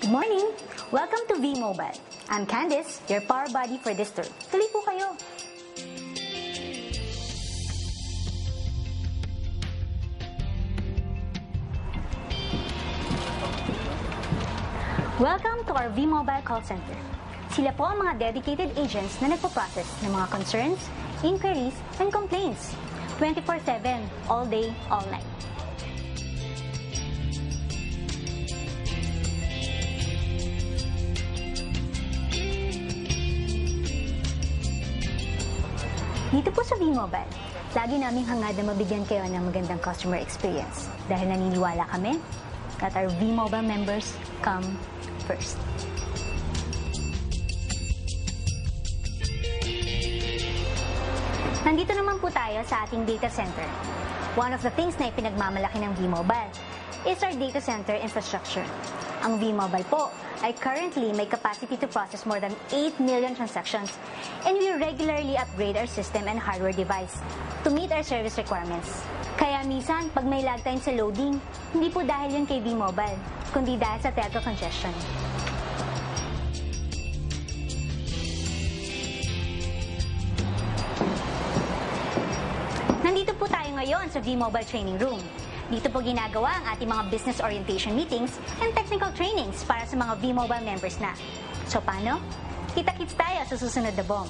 Good morning! Welcome to V-Mobile. I'm Candice, your power buddy for this tour. Tuloy po kayo! Welcome to our V-Mobile call center. Sila po ang mga dedicated agents na nagpo-process ng mga concerns, inquiries, and complaints. 24/7, all day, all night. Dito po sa V-Mobile, lagi naming hangad na mabigyan kayo ng magandang customer experience dahil naniniwala kami that our V-Mobile members come first. Nandito naman po tayo sa ating data center. One of the things na ipinagmamalaki ng V-Mobile is our data center infrastructure. Ang V-Mobile po ay currently may capacity to process more than 8 million transactions, and we regularly upgrade our system and hardware device to meet our service requirements. Kaya minsan, pag may lag time sa loading, hindi po dahil yun kay V-Mobile, kundi dahil sa telco congestion. Nandito po tayo ngayon sa V-Mobile Training Room. Dito po ginagawa ang ating mga business orientation meetings and technical trainings para sa mga V-Mobile members na. So paano? Kita-kits tayo sa susunod na BOM.